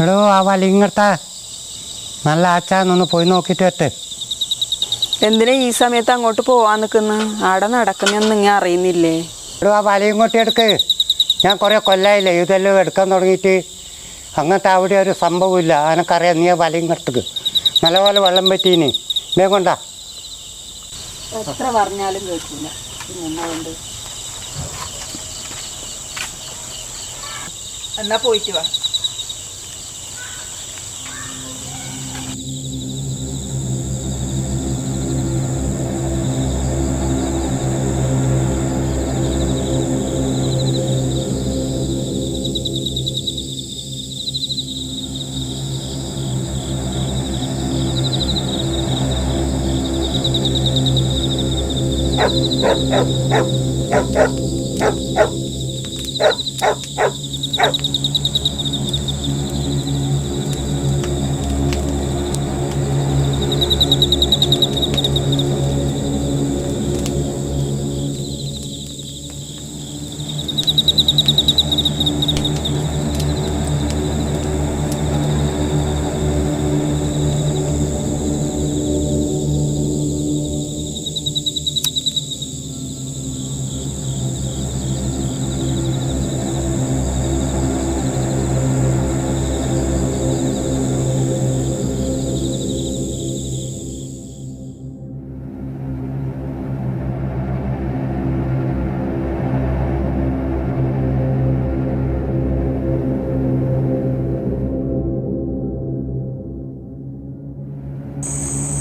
എടോ ആ വലിങ്ങട്ടാ നല്ല ആച്ചാന്നൊന്ന് പോയി നോക്കിയിട്ട് വട്ടെ. എന്തിനാ ഈ സമയത്ത് അങ്ങോട്ട് പോവാൻ നിൽക്കുന്നു? ആടെ നടക്കുന്നൊന്നും ഇങ്ങനെ അറിയുന്നില്ലേ? എടോ ആ വലിയും കൊട്ടി എടുക്ക്. ഞാൻ കുറേ കൊല്ലായില്ലേ ഇതെല്ലാം എടുക്കാൻ തുടങ്ങിയിട്ട്. അങ്ങനത്തെ അവിടെ ഒരു സംഭവമില്ല. അതിനൊക്കറിയാം. നീ ആ വലിയും കെടുക്ക്. നല്ലപോലെ വെള്ളം പറ്റീനി. വേഗം കൊണ്ടാ. എത്ര പറഞ്ഞാലും കേട്ടില്ല. കൊണ്ട് എന്നാ പോയിട്ട് വാ.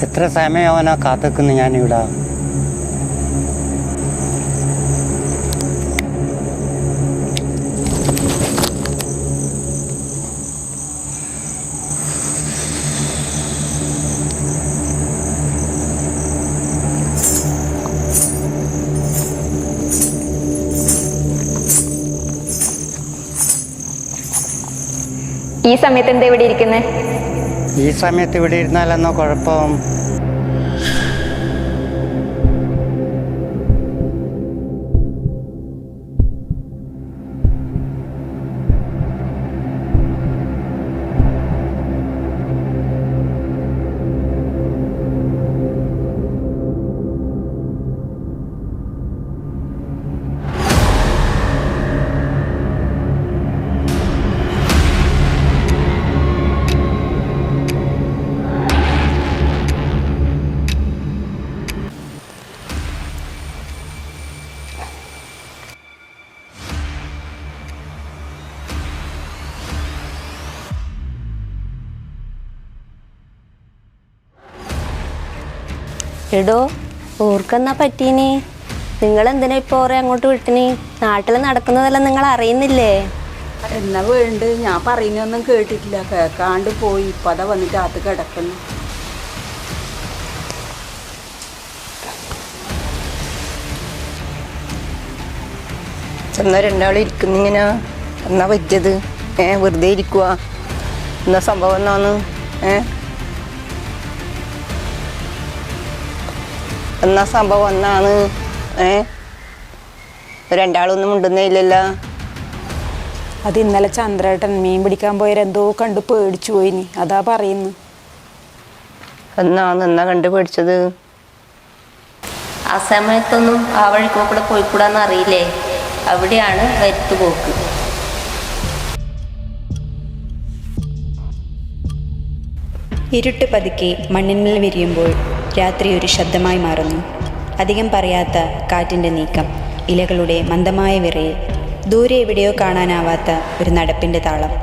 എത്ര സമയം അവനാ കാത്തിക്കുന്നു ഞാനിവിടെ. ഈ സമയത്ത് എന്താ ഇവിടെ ഇരിക്കുന്നത്? ഈ സമയത്ത് ഇവിടെ ഇരുന്നാലെന്നോ കുഴപ്പം? എടോ ഓർക്കെന്നാ പറ്റീനി? നിങ്ങളെന്തിനാ ഇപ്പോൾ ഓറെ അങ്ങോട്ട് വിട്ടിനി? നാട്ടിൽ നടക്കുന്നതെല്ലാം നിങ്ങൾ അറിയുന്നില്ലേ? എന്നാ വേണ്ട, ഞാൻ പറയുന്നൊന്നും കേട്ടിട്ടില്ല. കേൾക്കാണ്ട് പോയി. ഇപ്പം അതാ വന്നിട്ട് അത് കിടക്കുന്നു. എന്നാ രണ്ടാളും ഇരിക്കുന്നിങ്ങനെ എന്നാ പറ്റിയത്? വെറുതെ ഇരിക്കുക. എന്നാ സംഭവം എന്നാന്ന്? എന്നാ സംഭവം എന്നാണ്? രണ്ടാളൊന്നും മിണ്ടുന്നേ ഇല്ലല്ലോ. അത് ഇന്നലെ ചന്ദ്രേട്ടൻ മീൻ പിടിക്കാൻ പോയവരെന്തോ കണ്ട് പേടിച്ചു പോയിനി. അതാ പറയുന്നു. എന്നാ കണ്ട് പേടിച്ചത്? ആ സമയത്തൊന്നും ആ വഴിക്കൂടെ പോയിക്കൂടാന്ന് അറിയില്ലേ? അവിടെയാണ് വരുത്തുപോക്ക്. ഇരുട്ട് പതുക്കെ മണ്ണിന്മേൽ വിരിയുമ്പോൾ രാത്രി ഒരു ശബ്ദമായി മാറുന്നു. അധികം പറയാത്ത കാറ്റിൻ്റെ നീക്കം, ഇലകളുടെ മന്ദമായ വിറയൽ, ദൂരെ എവിടെയോ കാണാനാവാത്ത ഒരു നടപ്പിൻ്റെ താളം.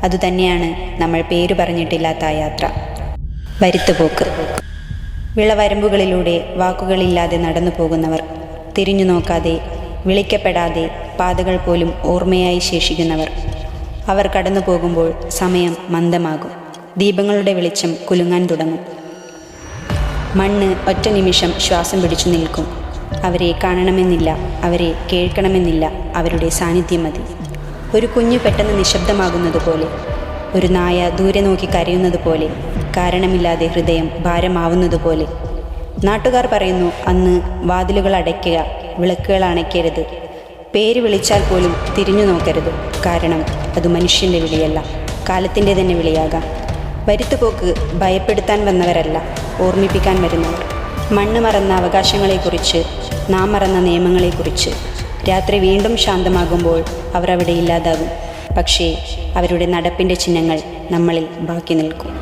അതുതന്നെയാണ് നമ്മൾ പേരു പറഞ്ഞിട്ടില്ലാത്ത ആ യാത്ര, വരുത്തുപോക്ക്. വിളവരമ്പുകളിലൂടെ വാക്കുകളില്ലാതെ നടന്നു പോകുന്നവർ, തിരിഞ്ഞു നോക്കാതെ വിളിക്കപ്പെടാതെ പാതകൾ പോലും ഓർമ്മയായി ശേഷിക്കുന്നവർ. അവർ കടന്നു പോകുമ്പോൾ സമയം മന്ദമാകും. ദീപങ്ങളുടെ വെളിച്ചം കുലുങ്ങാൻ തുടങ്ങും. മണ്ണ് ഒറ്റ നിമിഷം ശ്വാസം പിടിച്ചു നിൽക്കും. അവരെ കാണണമെന്നില്ല, അവരെ കേൾക്കണമെന്നില്ല, അവരുടെ സാന്നിധ്യം മതി. ഒരു കുഞ്ഞു പെട്ടെന്ന് നിശബ്ദമാകുന്നത് പോലെ, ഒരു നായ ദൂരെ നോക്കി കരയുന്നത് പോലെ, കാരണമില്ലാതെ ഹൃദയം ഭാരമാവുന്നത് പോലെ. നാട്ടുകാർ പറയുന്നു, അന്ന് വാതിലുകൾ അടയ്ക്കുക, വിളക്കുകൾ അണയ്ക്കരുത്, പേര് വിളിച്ചാൽ പോലും തിരിഞ്ഞു നോക്കരുത്. കാരണം അത് മനുഷ്യൻ്റെ വിളിയല്ല, കാലത്തിൻ്റെ തന്നെ വിളിയാകാം. വരുത്തുപോക്ക് ഭയപ്പെടുത്താൻ വന്നവരല്ല, ഓർമ്മിപ്പിക്കാൻ വരുന്നവർ. മണ്ണ് മറന്ന അവകാശങ്ങളെക്കുറിച്ച്, നാം മറന്ന നിയമങ്ങളെക്കുറിച്ച്. രാത്രി വീണ്ടും ശാന്തമാകുമ്പോൾ അവർ അവിടെ ഇല്ലാതാകും. പക്ഷേ അവരുടെ നടപ്പിൻ്റെ ചിഹ്നങ്ങൾ നമ്മളിൽ ബാക്കി നിൽക്കും.